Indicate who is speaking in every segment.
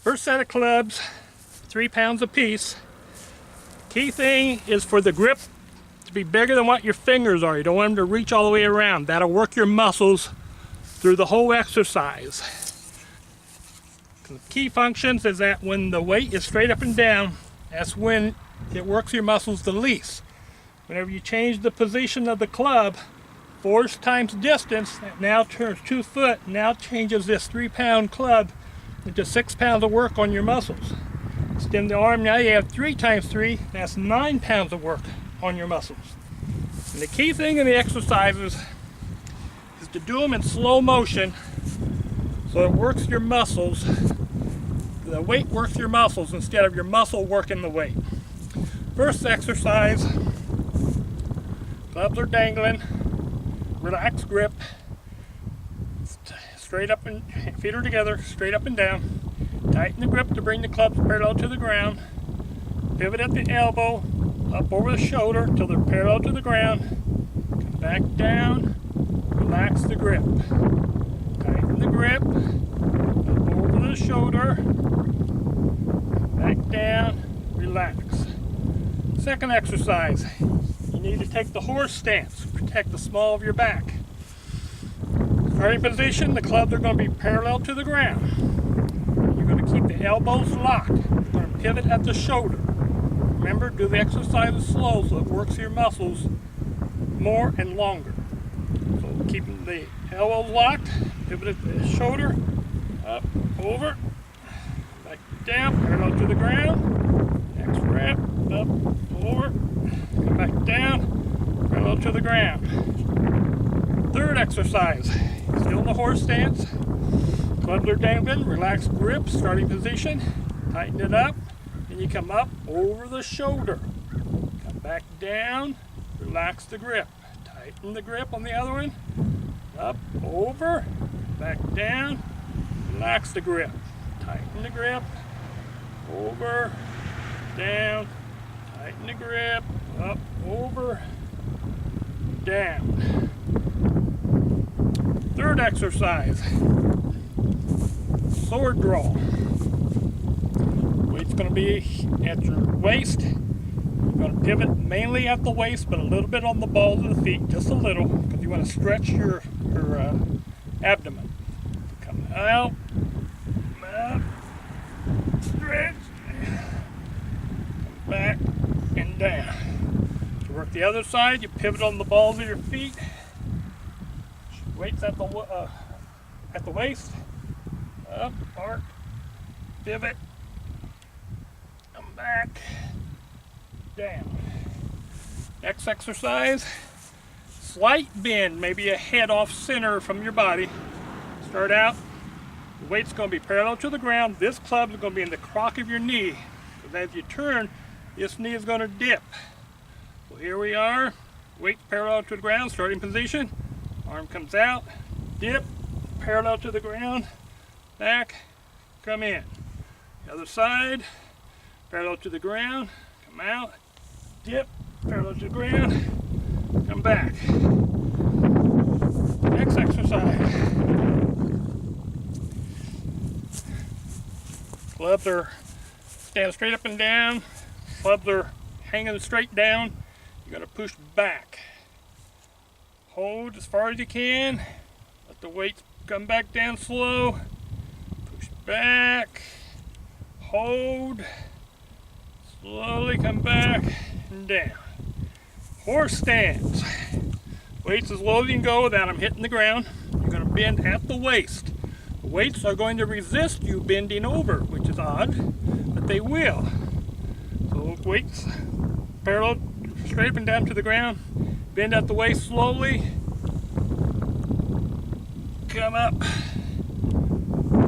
Speaker 1: First set of clubs, 3 pounds apiece. Key thing is for the grip to be bigger than what your fingers are. You don't want them to reach all the way around. That'll work your muscles through the whole exercise. The key functions is that when the weight is straight up and down, that's when it works your muscles the least. Whenever you change the position of the club, force times distance, that now turns 2 foot, now changes this 3-pound club into 6 pounds of work on your muscles. Extend the arm, now you have 3 times 3, that's 9 pounds of work on your muscles. And the key thing in the exercises is to do them in slow motion so it works your muscles. The weight works your muscles instead of your muscle working the weight. First exercise, clubs are dangling, relaxed grip, straight up and feet are together, straight up and down. Tighten the grip to bring the clubs parallel to the ground. Pivot at the elbow, up over the shoulder till they're parallel to the ground. Come back down, relax the grip. Tighten the grip, up over the shoulder, back down, relax. Second exercise, you need to take the horse stance, protect the small of your back. Starting position, the clubs are going to be parallel to the ground. You're going to keep the elbows locked. You're going to pivot at the shoulder. Remember, do the exercises slow so it works your muscles more and longer. So keeping the elbows locked, pivot at the shoulder, up, over, back down, parallel to the ground. Next rep, up, over, come back down, parallel to the ground. Third exercise, still in the horse stance. Clubs are dangling, relaxed grip, starting position, tighten it up, and you come up over the shoulder. Come back down, relax the grip. Tighten the grip on the other one, up, over, back down, relax the grip. Tighten the grip, over, down, tighten the grip, up, over, down. Third exercise, sword draw. Weight's going to be at your waist. You're going to pivot mainly at the waist, but a little bit on the balls of the feet, just a little, because you want to stretch your abdomen. Come out, up, stretch, come back and down. To work the other side, you pivot on the balls of your feet. Weights at the waist, up, arc, pivot, come back, down. Next exercise, slight bend, maybe a head off center from your body. Start out, the weight's going to be parallel to the ground. This club is going to be in the crock of your knee. So as you turn, this knee is going to dip. So here we are, weight parallel to the ground, starting position. Arm comes out, dip, parallel to the ground, back, come in. The other side, parallel to the ground, come out, dip, parallel to the ground, come back. Next exercise. Clubs are standing straight up and down. Clubs are hanging straight down. You're going to push back. Hold as far as you can. Let the weights come back down slow. Push back. Hold. Slowly come back and down. Horse stance. Weights as low as you can go without them hitting the ground. You're going to bend at the waist. The weights are going to resist you bending over, which is odd, but they will. So weights parallel, straight up and down to the ground. Bend at the waist slowly. Come up.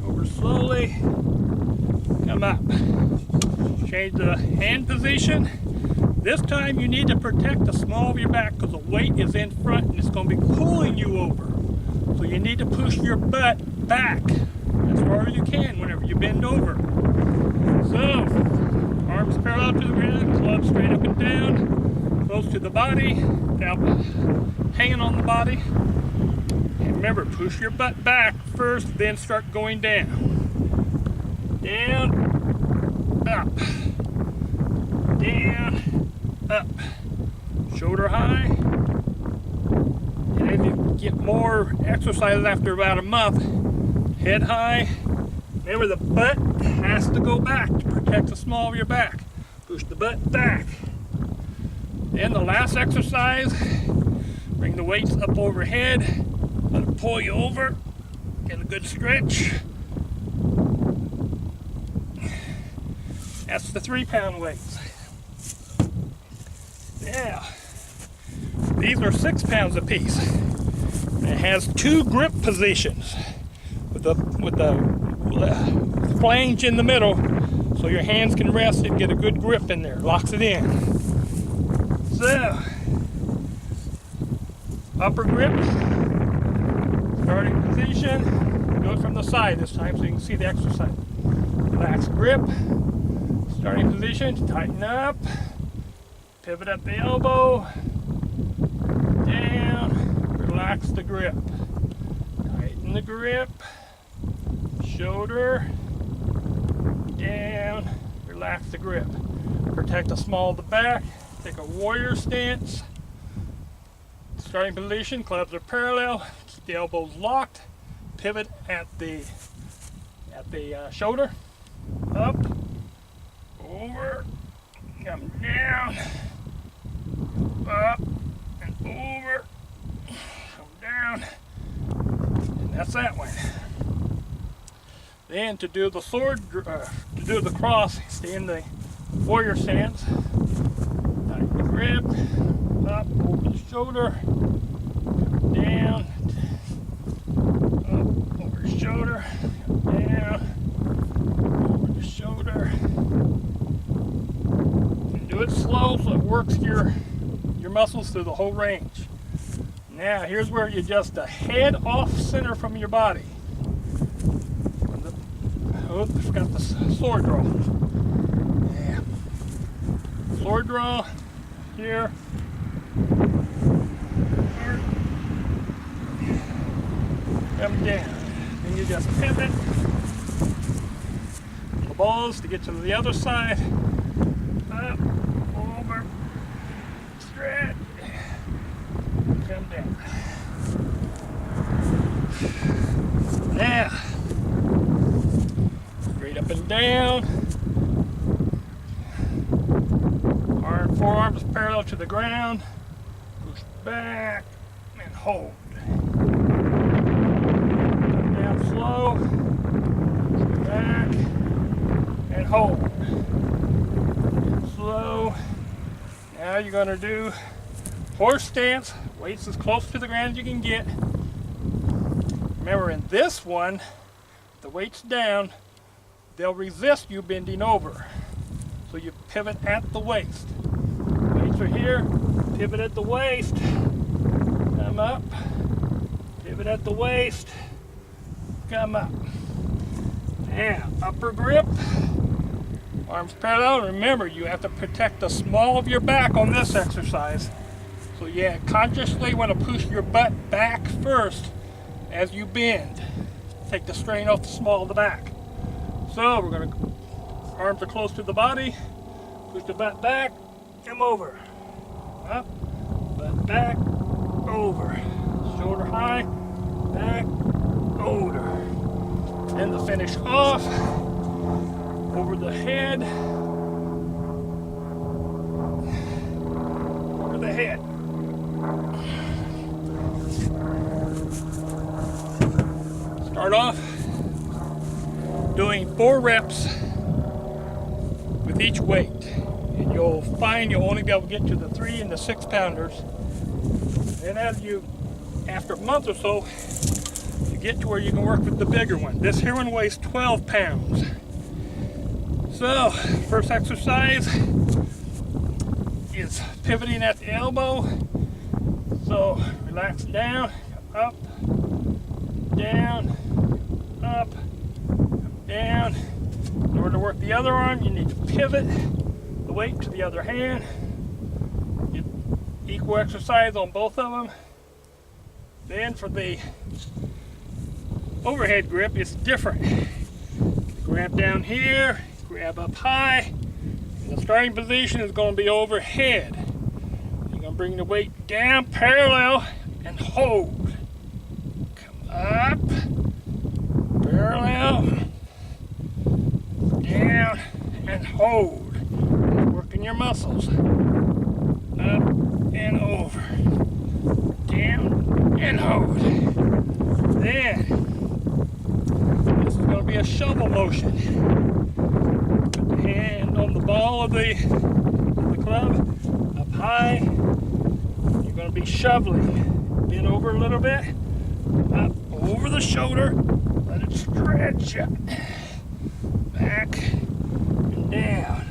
Speaker 1: Over slowly. Come up. Change the hand position. This time you need to protect the small of your back because the weight is in front and it's going to be pulling you over. So you need to push your butt back as far as you can whenever you bend over. So, arms parallel to the ground, club straight up and down. Close to the body, down, hanging on the body. And remember, push your butt back first, then start going down. down, up, down, up, shoulder high. And if you get more exercises after about a month, head high. Remember, the butt has to go back to protect the small of your back. Push the butt back. Then the last exercise, bring the weights up overhead, let it pull you over, get a good stretch. That's the 3-pound weights. Now, these are 6 pounds apiece. It has 2 grip positions with the flange in the middle, so your hands can rest and get a good grip in there. Locks it in. So, upper grip, starting position. Do it from the side this time so you can see the exercise. Relax grip, starting position, tighten up, pivot at the elbow, down, relax the grip, tighten the grip, shoulder, down, relax the grip. Protect the small of the back, take a warrior stance. Starting position, clubs are parallel, keep the elbows locked, pivot at the shoulder, up, over, come down, up and over, come down, and that's that one. Then to do the to do the cross, stay in the warrior stance, tighten the grip, up, over the shoulder, down, up, over the shoulder, down, over the shoulder. And do it slow so it works your muscles through the whole range. Now here's where you adjust the head off center from your body. Oh, I forgot the sword draw. Yeah. Sword draw here. Here. Come down. Then you just pivot the balls to get to the other side. Up, over, stretch, come down. Now, straight up and down. Forearms parallel to the ground. Push back and hold. Come down slow. Push back and hold. Slow. Now you're going to do horse stance. Weights as close to the ground as you can get. Remember, in this one, the weight's down, they'll resist you bending over. So you pivot at the waist. Weights are here, pivot at the waist, come up, pivot at the waist, come up. Now, upper grip, arms parallel. Remember, you have to protect the small of your back on this exercise. So yeah, consciously want to push your butt back first as you bend. Take the strain off the small of the back. So we're going to, arms are close to the body, push the butt back, come over, up, butt back, over, shoulder high, back, over. And the finish off, over the head, over the head. Start off doing 4 reps with each weight, and you'll find you'll only be able to get to the 3 and the 6 pounders. And as you, after a month or so, you get to where you can work with the bigger one. This here one weighs 12 pounds. So, first exercise is pivoting at the elbow. So, relax down, up, down, up, down. In order to work the other arm, you need to pivot the weight to the other hand. Get equal exercise on both of them. Then for the overhead grip, it's different. The grab down here, grab up high. And the starting position is going to be overhead. You're going to bring the weight down parallel and hold. Come up, parallel, down, and hold. Working your muscles. Up and over. Down and hold. Then, this is going to be a shovel motion. Put the hand on the ball of the club, up high. You're going to be shoveling. Bend over a little bit. Up over the shoulder. Let it stretch up. Back and down.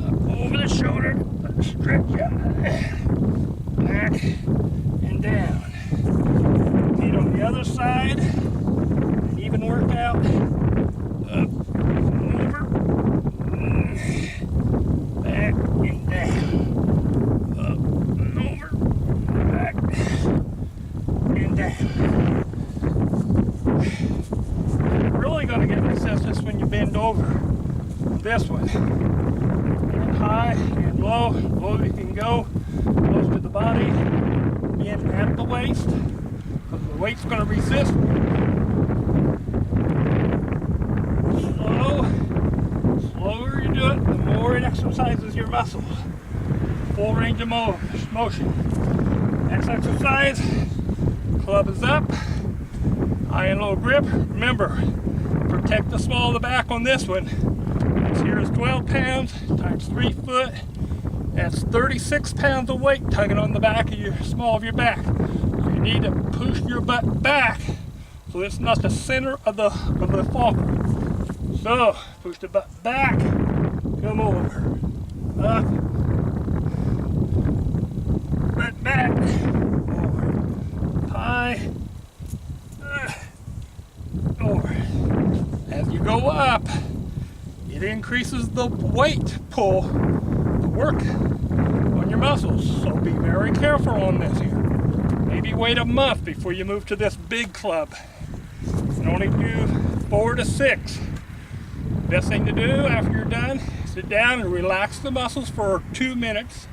Speaker 1: Up over the shoulder. Let it stretch up. Back and down. Feet on the other side. Even workout. Up, over, back and down. Up and over, back and down. You're really going to get resistance when you bend over. This one. And high and low. Low as you can go. Close to the body. In at the waist. Because the weight's going to resist. Slower you do it, the more it exercises your muscles. Full range of motion. Next exercise, club is up, high and low grip. Remember, protect the small of the back on this one. This here is 12 pounds times 3 foot. That's 36 pounds of weight tugging on the back of your small of your back. So you need to push your butt back so it's not the center of the fulcrum. So, push the butt back, come over, up, butt back, over, high, over. As you go up, it increases the weight pull, the work on your muscles. So be very careful on this here. Maybe wait a month before you move to this big club. And only do 4 to 6. Best thing to do after you're done, sit down and relax the muscles for 2 minutes.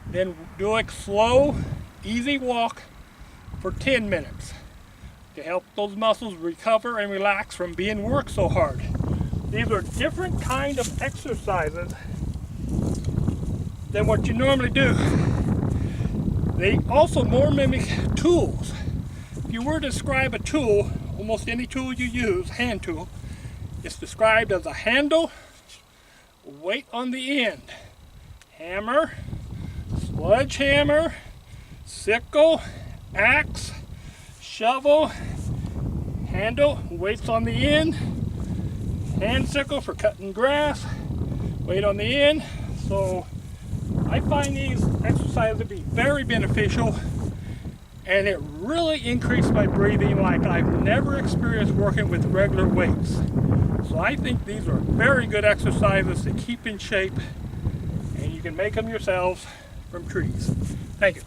Speaker 1: Then do a slow, easy walk for 10 minutes to help those muscles recover and relax from being worked so hard. These are different kind of exercises than what you normally do. They also more mimic tools. If you were to describe a tool, almost any tool you use, hand tool, it's described as a handle, weight on the end, hammer, sledgehammer, sickle, axe, shovel, handle, weights on the end, hand sickle for cutting grass, weight on the end. So I find these exercises to be very beneficial, and it really increased my breathing like I've never experienced working with regular weights. So I think these are very good exercises to keep in shape, and you can make them yourselves from trees. Thank you.